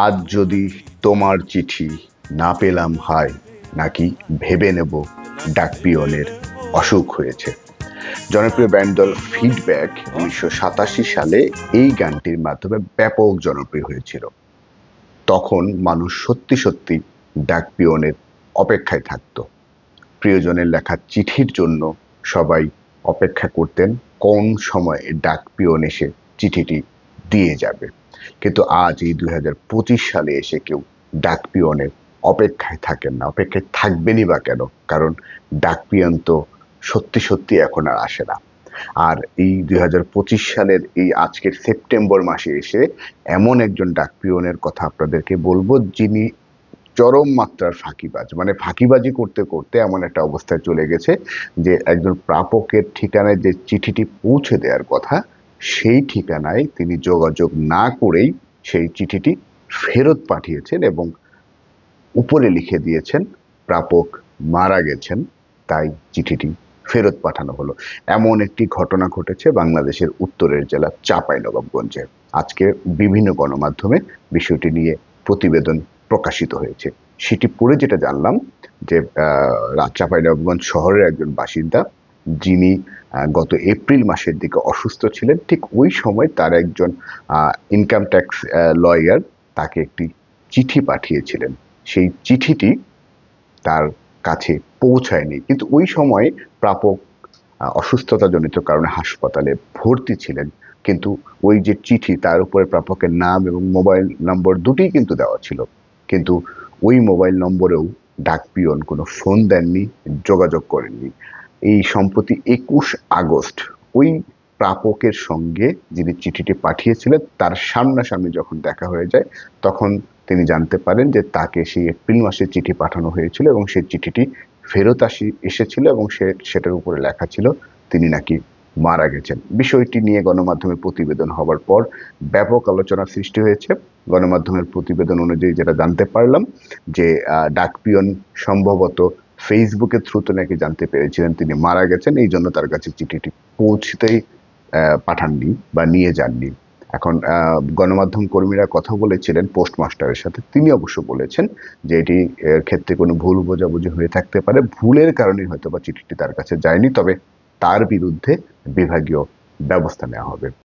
আজ যদি তোমার চিঠি না পেলাম হায়, নাকি ভেবে নেব ডাকপিয়নের অসুখ হয়েছে। জনপ্রিয় ব্যান্ড দল ফিডব্যাক 1987 সালে এই গানটির মাধ্যমে ব্যাপক জনপ্রিয় হয়েছিল। তখন মানুষ সত্যি সত্যি ডাকপিয়নের অপেক্ষায় থাকতো। প্রিয়জনের লেখা চিঠির জন্য সবাই অপেক্ষা করতেন কোন সময়ে ডাকপিয়ন এসে চিঠিটি দিয়ে যাবে। কিন্তু আজ এই 2025 সালে এসে কেউ ডাকপিয়নের অপেক্ষায় থাকেন না। অপেক্ষায় থাকবেনই বা কেন? কারণ ডাকপিয়ন তো সত্যি সত্যি এখন আর আসে না। আর এই 2025 সালের এই আজকের সেপ্টেম্বর মাসে এসে এমন একজন ডাকপিয়নের কথা আপনাদেরকে বলবো, যিনি চরম মাত্রার ফাঁকিবাজ। মানে ফাঁকিবাজি করতে করতে এমন একটা অবস্থায় চলে গেছে যে একজন প্রাপকের ঠিকানায় যে চিঠিটি পৌঁছে দেওয়ার কথা, সেই ঠিকানায় তিনি যোগাযোগ না করেই সেই চিঠিটি ফেরত পাঠিয়েছেন এবং উপরে লিখে দিয়েছেন প্রাপক মারা গেছেন, তাই চিঠিটি ফেরত পাঠানো হলো। এমন একটি ঘটনা ঘটেছে বাংলাদেশের উত্তরের জেলা চাঁপাইনবাবগঞ্জে। আজকে বিভিন্ন গণমাধ্যমে বিষয়টি নিয়ে প্রতিবেদন প্রকাশিত হয়েছে। সেটি পড়ে যেটা জানলাম যে চাঁপাইনবাবগঞ্জ শহরের একজন বাসিন্দা, যিনি গত এপ্রিল মাসের দিকে অসুস্থ ছিলেন, ঠিক ওই সময় তার একজন ইনকাম ট্যাক্স লয়ার তাকে একটি চিঠি পাঠিয়েছিলেন। সেই চিঠিটি তার কাছে পৌঁছায়নি, কিন্তু ওই সময় প্রাপক অসুস্থতাজনিত কারণে হাসপাতালে ভর্তি ছিলেন। কিন্তু ওই যে চিঠি, তার উপরে প্রাপকের নাম এবং মোবাইল নম্বর দুটিই কিন্তু দেওয়া ছিল, কিন্তু ওই মোবাইল নম্বরেও ডাকপিয়ন কোনো ফোন দেননি, যোগাযোগ করেননি। এই সম্প্রতি 21 আগস্ট ওই প্রাপকের সঙ্গে যিনি চিঠিটি পাঠিয়েছিলেন তার সামনাসামনি যখন দেখা হয়ে যায়, তখন তিনি জানতে পারেন যে তাকে সেই এপ্রিল মাসে চিঠি পাঠানো হয়েছিল এবং সেই চিঠিটি ফেরত এসেছিল এবং সেটার উপরে লেখা ছিল তিনি নাকি মারা গেছেন। বিষয়টি নিয়ে গণমাধ্যমে প্রতিবেদন হওয়ার পর ব্যাপক আলোচনার সৃষ্টি হয়েছে। গণমাধ্যমের প্রতিবেদন অনুযায়ী যেটা জানতে পারলাম যে ডাকপিয়ন সম্ভবত ফেসবুকের থ্রুতে নাকি জানতে পেরেছিলেন তিনি মারা গেছেন, এই জন্য তার কাছে চিঠিটি পৌঁছতেই পাঠাননি বা নিয়ে যাননি। এখন গণমাধ্যম কর্মীরা কথা বলেছিলেন পোস্টমাস্টারের সাথে, তিনি অবশ্য বলেছেন যে এটি ক্ষেত্রে কোনো ভুল বোঝাবুঝি হয়ে থাকতে পারে, ভুলের কারণে হয়তো বা চিঠিটি তার কাছে যায়নি, তবে তার বিরুদ্ধে বিভাগীয় ব্যবস্থা নেওয়া হবে।